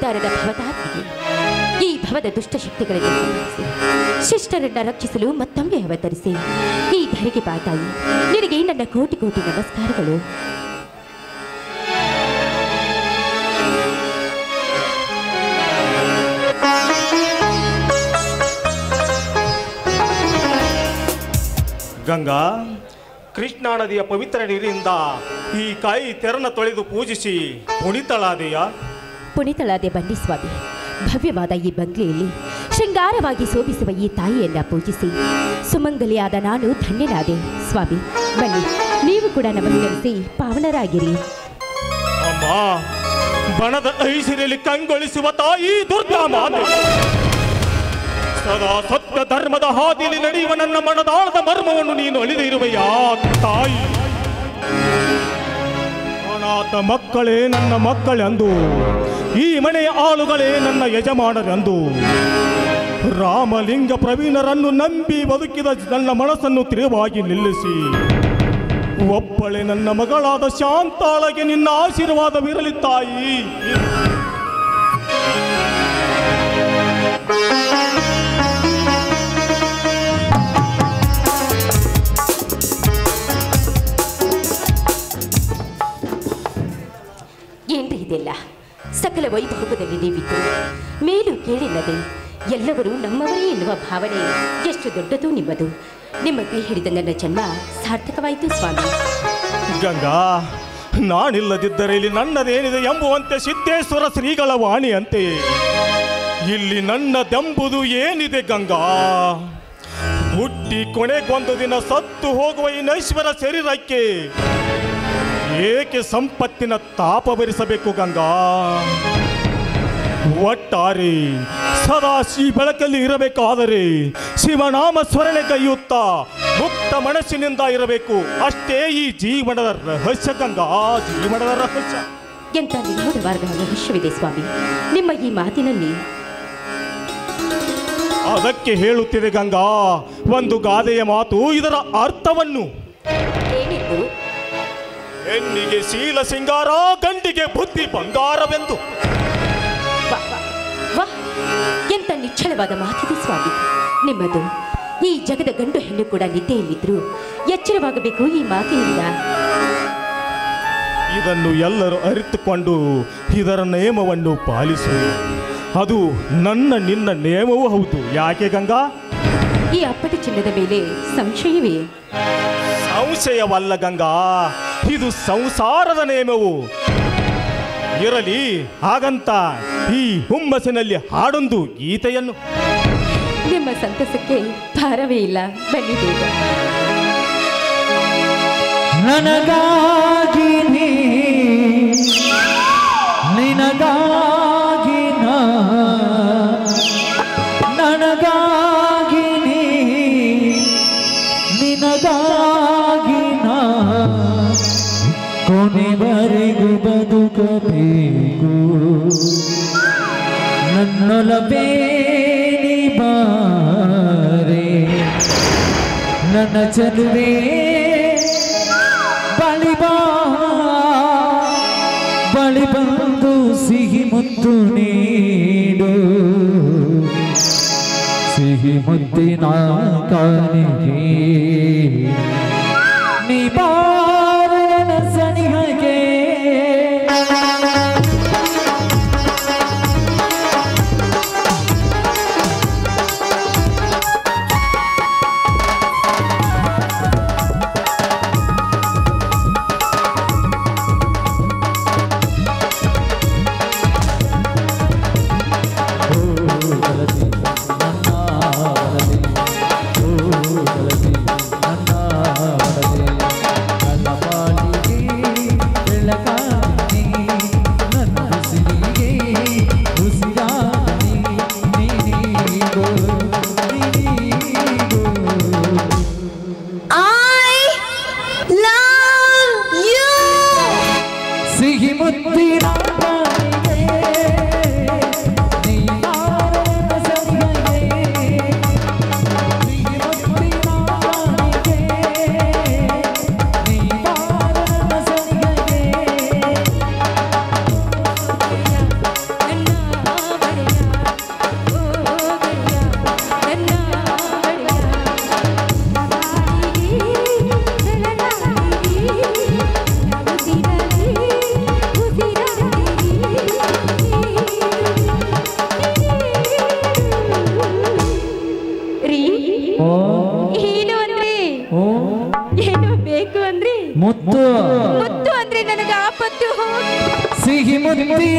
ಅವತಾರದ ಭವತಾತ್ಮಿಗೆ ಈ ಭವದ ದುಷ್ಟಶಕ್ತಿಗಳಿಗೆ ಸಂಬಂಧಿಸಿ ಶಿಷ್ಟರನ್ನ ರಕ್ಷಿಸಲು ಮತ್ತೊಮ್ಮೆ ಅವತರಿಸಿ ಈ ಧರೆಗೆ ಬಾತಾಯಿ ನಿನಗೆ ನನ್ನ ಕೋಟಿ ಕೋಟಿ ನಮಸ್ಕಾರಗಳು. ಗಂಗಾ, ಕೃಷ್ಣಾ ನದಿಯ ಪವಿತ್ರ ನೀರಿನಿಂದ ಈ ಕಾಯಿ ತೆರನ ತೊಳೆದು ಪೂಜಿಸಿ ಪುಣಿತಳಾದೆಯಾ? ಪುಣಿತಳಾದೆ ಬನ್ನಿ ಸ್ವಾಮಿ. ಭವ್ಯವಾದ ಈ ಬಂಗ್ಲೆಯಲ್ಲಿ ಶೃಂಗಾರವಾಗಿ ಶೋಭಿಸುವ ಈ ತಾಯಿಯನ್ನ ಪೂಜಿಸಿ ಸುಮಂಗಲಿಯಾದ ನಾನು ಧನ್ಯನಾದೆ ಸ್ವಾಮಿ. ಬನ್ನಿ, ನೀವು ಕೂಡ ನಮಸ್ಕರಿಸಿ ಪಾವನರಾಗಿರಿ. ಅಮ್ಮ, ಬಣದ ಐಸಿರಿಯಲ್ಲಿ ಕಂಗೊಳಿಸುವ ತಾಯಿ ದುರ್ಗಾ ಮಾತೆ, ಸದಾ ಸತ್ಯ ಧರ್ಮದ ಹಾದಿಯಲ್ಲಿ ನಡೆಯುವ ನನ್ನ ಮನದಾಳದ ಮರ್ಮವನ್ನು ನೀನು ಅಳಿದಿರುವೆಯಾ ತಾಯಿ? ಅನಾಥ ಮಕ್ಕಳೇ ನನ್ನ ಮಕ್ಕಳೆಂದು, ಈ ಮನೆಯ ಆಳುಗಳೇ ನನ್ನ ಯಜಮಾನರೆಂದು, ರಾಮಲಿಂಗ ಪ್ರವೀಣರನ್ನು ನಂಬಿ ಬದುಕಿದ ನನ್ನ ಮನಸ್ಸನ್ನು ತಿರುವಾಗಿ ನಿಲ್ಲಿಸಿ ಒಬ್ಬಳೆ ನನ್ನ ಮಗಳಾದ ಶಾಂತಾಳಗೆ ನಿನ್ನ ಆಶೀರ್ವಾದವಿರಲಿ ತಾಯಿ. ಏನ್ರಿ ಇದೆಲ್ಲ? ಸಕಲ ವೈಭೋಗದಲ್ಲಿ ನೀವಿದ್ದು ಮೇಲು ಕೇಳಿಲ್ಲದೆ ಎಲ್ಲರೂ ನಮ್ಮವರೇ ಎನ್ನುವ ಭಾವನೆ ಎಷ್ಟು ದೊಡ್ಡದು ನಿಮ್ಮದು. ನಿಮ್ಮ ಕೈ ಹಿಡಿದ ನನ್ನ ಜನ್ಮ ಸಾರ್ಥಕವಾಯಿತು ಸ್ವಾಮಿ. ಗಂಗಾ, ನಾನಿಲ್ಲದಿದ್ದರೆ ಇಲ್ಲಿ ನನ್ನದೇನಿದೆ ಎಂಬುವಂತೆ ಸಿದ್ದೇಶ್ವರ ಶ್ರೀಗಳ ವಾಣಿಯಂತೆ ಇಲ್ಲಿ ನನ್ನದೆಂಬುದು ಏನಿದೆ ಗಂಗಾ? ಹುಟ್ಟಿ ಕೊನೆಗೊಂದು ದಿನ ಸತ್ತು ಹೋಗುವ ಈ ನೈಶ್ವರ ಶರೀರಕ್ಕೆ ಏಕೆ ಸಂಪತ್ತಿನ ತಾಪ ಭರಿಸಬೇಕು ಗಂಗಾ? ಒಟ್ಟಾರೆ ಸದಾ ಶ್ರೀ ಬೆಳಕಲ್ಲಿ ಇರಬೇಕಾದರೆ ಶಿವನಾಮ ಸ್ಮರಣೆ ಕೈಯುತ್ತಾ ಮುಕ್ತ ಮನಸ್ಸಿನಿಂದ ಇರಬೇಕು. ಅಷ್ಟೇ ಈ ಜೀವನದ ರಹಸ್ಯ ಗಂಗಾ, ಜೀವನದ ರಹಸ್ಯ. ಎಂತ ನಿಗೂಢವಾದ ರಹಸ್ಯವಿದೆ ಸ್ವಾಮಿ ನಿಮ್ಮ ಈ ಮಾತಿನಲ್ಲಿ. ಅದಕ್ಕೆ ಹೇಳುತ್ತಿದೆ ಗಂಗಾ ಒಂದು ಗಾದೆಯ ಮಾತು, ಇದರ ಅರ್ಥವನ್ನು. ಏನಿತ್ತು? ಹೆಣ್ಣಿಗೆ ಶೀಲ ಸಿಂಗಾರ, ಗಂಡಿಗೆ ಬುದ್ಧಿ ಬಂಗಾರವೆಂದು. ಎಂತ ನಿಚ್ಚಳವಾದ ಮಾತಿದೆ ಸ್ವಾಮಿ ನಿಮ್ಮದು. ಈ ಜಗದ ಗಂಡು ಹೆಣ್ಣು ಕೂಡ ನಿದ್ದೆಯಲ್ಲಿದ್ರು ಎಚ್ಚರವಾಗಬೇಕು ಈ ಮಾತಿನಿಂದ. ಇದನ್ನು ಎಲ್ಲರೂ ಅರಿತುಕೊಂಡು ಇದರ ನಿಯಮವನ್ನು ಪಾಲಿಸು. ಅದು ನನ್ನ ನಿನ್ನ ನಿಯಮವೂ ಹೌದು. ಯಾಕೆ ಗಂಗಾ? ಈ ಅಪ್ಪಟ ಚಿನ್ನದ ಮೇಲೆ ಸಂಶಯವೇ? ಸಂಶಯವಲ್ಲ ಗಂಗಾ, ಇದು ಸಂಸಾರದ ನಿಯಮವು. ಇರಲಿ, ಹಾಗಂತ ಈ ಹುಮ್ಮಸಿನಲ್ಲಿ ಹಾಡೊಂದು ಗೀತೆಯನ್ನು. ನಿಮ್ಮ ಸಂತಸಕ್ಕೆ ಭಾರವೇ ಇಲ್ಲ, ಬನ್ನಿ ಬೇಗ. ನನಗಾಗಿ ನಿನಗಾಗಿ ನನಗಾಗಿ ನಿನಗಾಗಿ ಕೊನೆವರೆಗೂ ಬದುಕಬೇಕು. ನನ್ನೊಲವೇ ನೀ ಬಾರೆ, ನನ್ನ ಚಲುವೆ ಬಳಿ ಬಂದು ಸಿಹಿ ಮುತ್ತು ನೀಡು, ಸಿಹಿ ಮುತ್ತಿನ ಕಾಣಿಗೆ ನೀ ಬಾರನ ಸನಿಹಗೆ. ಮುತ್ತು ಮುತ್ತು ಅಂದ್ರೆ ನನಗೆ ಆಪತ್ತು. ಸಿಹಿ ಮುತ್ತಿನ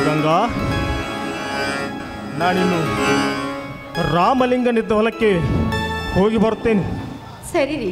ಗಂಗಾ, ನಾನಿನ್ನು ರಾಮಲಿಂಗನಿದ್ದ ಹೊಲಕ್ಕೆ ಹೋಗಿ ಬರ್ತೇನೆ. ಸರಿ ರೀ.